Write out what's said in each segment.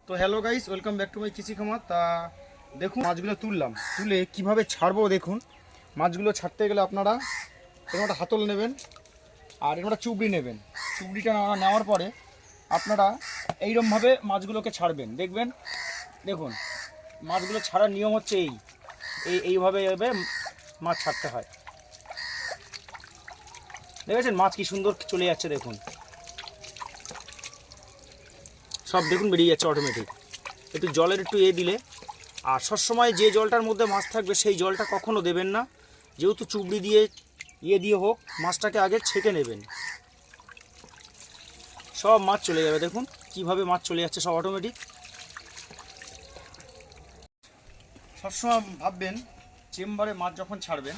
তো hello guys, welcome back to my কৃষি খামার। তা দেখুন মাছগুলো তুলে কিভাবে ছাড়বো। দেখুন মাছগুলো ছাড়তে গেলে আপনারা এরকম একটা হাতল নেবেন আর এরকম একটা চুবড়ি নেবেন। চুবড়িটা নেওয়ার পরে আপনারা এইরকমভাবে মাছগুলোকে ছাড়বেন। দেখুন মাছগুলো ছাড়ার নিয়ম হচ্ছে এইভাবে মাছ ছাড়তে হয়। দেখেছেন মাছ কি সুন্দর চলে যাচ্ছে, দেখুন সব দেখুন বেরিয়ে যাচ্ছে অটোমেটিক। একটু জলের একটু দিলে, আর সবসময় যে জলটার মধ্যে মাছ থাকবে সেই জলটা কখনো দেবেন না। যেহেতু চুবড়ি দিয়ে দিয়ে হোক, মাছটাকে আগে ছেঁকে নেবেন। সব মাছ চলে যাবে, দেখুন কিভাবে মাছ চলে যাচ্ছে সব অটোমেটিক। সবসময় ভাববেন চেম্বারে মাছ যখন ছাড়বেন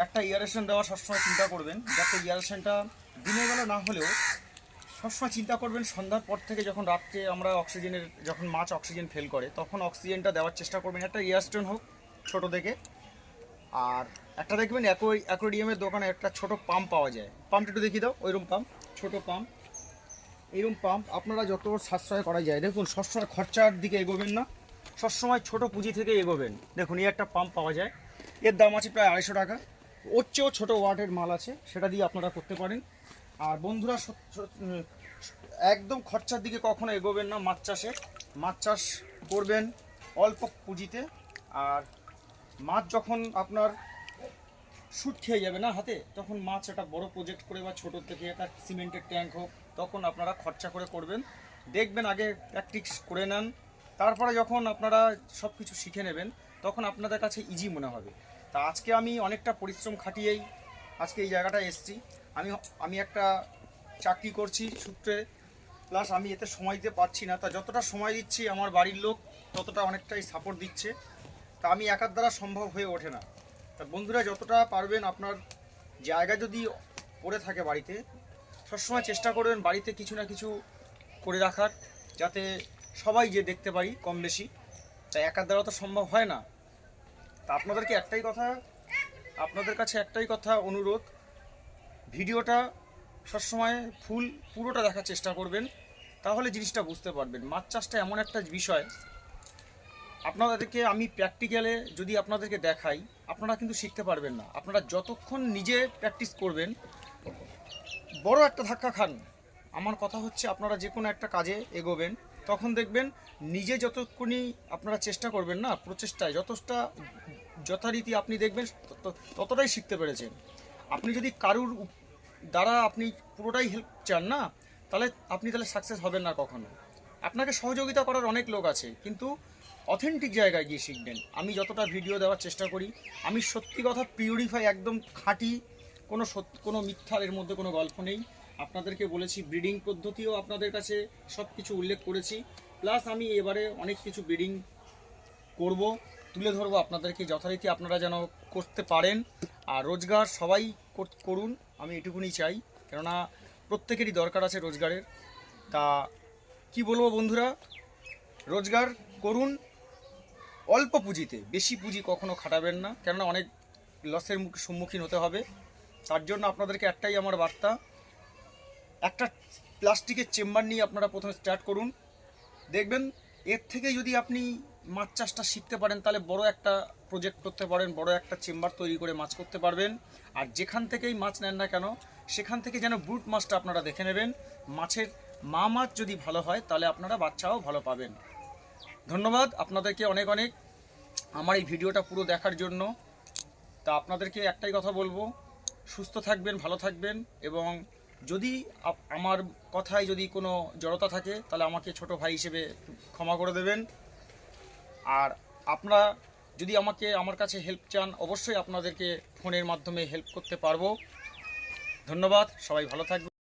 একটা এয়ারেশন দেওয়ার সবসময় চিন্তা করবেন, যাতে এয়ারেশনটা দিনের বেলা না হলেও সবসময় চিন্তা করবেন সন্ধ্যার পর থেকে যখন রাত্রে আমরা যখন মাছ অক্সিজেন ফেল করে তখন অক্সিজেনটা দেওয়ার চেষ্টা করবেন। একটা এয়ারস্টোন হোক ছোটো দেখে, আর একটা দেখবেন অ্যাকোয়ারিয়ামের দোকানে একটা ছোট পাম্প পাওয়া যায়। পাম্পটা একটু দেখিয়ে দাও, ওইরকম পাম্প, ছোটো পাম্প। এইরকম পাম্প আপনারা যত সাশ্রয় করা যায়, দেখুন সবসময় খরচার দিকে এগোবেন না, সবসময় ছোটো পুঁজি থেকে এগোবেন। দেখুন এই একটা পাম্প পাওয়া যায়, এর দাম আছে প্রায় 250 টাকা। ওর চেয়েও ছোটো ওয়াটের মাল আছে, সেটা দিয়ে আপনারা করতে পারেন। আর বন্ধুরা একদম খরচার দিকে কখনো এগোবেন না। মাছ চাষ করবেন অল্প পুঁজিতে। আর মাছ যখন আপনার শুট খেয়ে যাবে না হাতে, তখন মাছ একটা বড় প্রজেক্ট করে বা ছোটোর থেকে একটা সিমেন্টের ট্যাঙ্ক হোক, তখন আপনারা খরচা করে করবেন। দেখবেন আগে প্র্যাকটিস করে নেন, তারপরে যখন আপনারা সব কিছু শিখে নেবেন তখন আপনাদের কাছে ইজি মনে হবে। তা আজকে আমি অনেকটা পরিশ্রম খাটিয়েই আজকে এই জায়গাটায় এসেছি। আমি একটা চাকরি করছি সূত্রে, প্লাস আমি এতে সময় দিতে পারছি না। তা যতটা সময় দিচ্ছি আমার বাড়ির লোক ততটা অনেকটাই সাপোর্ট দিচ্ছে। তা আমি একার দ্বারা সম্ভব হয়ে ওঠে না। তা বন্ধুরা যতটা পারবেন, আপনার জায়গা যদি পড়ে থাকে বাড়িতে, সবসময় চেষ্টা করবেন বাড়িতে কিছু না কিছু করে রাখার, যাতে সবাই যে দেখতে পারি কম বেশি। তাই একার দ্বারা তো সম্ভব হয় না। তা আপনাদের কাছে একটাই কথা অনুরোধ, ভিডিওটা সবসময় পুরোটা দেখার চেষ্টা করবেন, তাহলে জিনিসটা বুঝতে পারবেন। মাছ চাষটা এমন একটা বিষয়, আপনাদেরকে আমি প্র্যাকটিক্যালে যদি আপনাদেরকে দেখাই, আপনারা কিন্তু শিখতে পারবেন না। আপনারা যতক্ষণ নিজে প্র্যাকটিস করবেন, বড় একটা ধাক্কা খান। আমার কথা হচ্ছে আপনারা যে কোনো একটা কাজে এগোবেন, তখন দেখবেন নিজে যতক্ষণই আপনারা চেষ্টা করবেন না, প্রচেষ্টায় যতটা যথারীতি আপনি দেখবেন ততটাই শিখতে পেরেছেন। আপনি যদি কারুর দ্বারা আপনি পুরোটাই হেল্প চান না, তাহলে আপনি সাকসেস হবেন না কখনো। আপনাকে সহযোগিতা করার অনেক লোক আছে, কিন্তু অথেন্টিক জায়গায় গিয়ে শিখবেন। আমি যতটা ভিডিও দেওয়ার চেষ্টা করি, আমি সত্যি কথা পিউরিফাই, একদম খাঁটি, কোনো মিথ্যার এর মধ্যে কোনো গল্প নেই। আপনাদেরকে বলেছি ব্রিডিং পদ্ধতিও আপনাদের কাছে সব কিছু উল্লেখ করেছি, প্লাস আমি এবারে অনেক কিছু ব্রিডিং করব, তুলে ধরবো আপনাদেরকে, যথারীতি আপনারা যেন করতে পারেন। আর রোজগার সবাই করুন, আমি এটুকুনি চাই, কেননা প্রত্যেকেরই দরকার আছে রোজগারের। তা কি বলবো বন্ধুরা, রোজগার করুন অল্প পুঁজিতে, বেশি পুঁজি কখনো খাটাবেন না, কেননা অনেক লসের সম্মুখীন হতে হবে। তার জন্য আপনাদেরকে একটাই আমার বার্তা, একটা প্লাস্টিকের চেম্বার নিয়ে আপনারা প্রথমে স্টার্ট করুন। দেখবেন এর থেকে যদি আপনি মাছ চাষটা শিখতে পারেন, তাহলে বড় একটা প্রজেক্ট করতে পারেন, বড় একটা চেম্বার তৈরি করে মাছ করতে পারবেন। আর যেখান থেকেই মাছ নেন না কেন, সেখান থেকে যেন ব্রুট মাছটা আপনারা দেখে নেবেন। মাছের মা মাছ যদি ভালো হয়, তাহলে আপনারা বাচ্চাও ভালো পাবেন। ধন্যবাদ আপনাদেরকে অনেক অনেক আমার এই ভিডিওটা পুরো দেখার জন্য। তা আপনাদেরকে একটাই কথা বলবো, সুস্থ থাকবেন, ভালো থাকবেন, এবং যদি আমার কথায় যদি কোনো জড়তা থাকে, তাহলে আমাকে ছোট ভাই হিসেবে ক্ষমা করে দেবেন। আর আপনারা যদি আমার কাছে হেল্প চান, অবশ্যই আপনাদেরকে ফোনের মাধ্যমে হেল্প করতে পারবো। ধন্যবাদ, সবাই ভালো থাকবেন।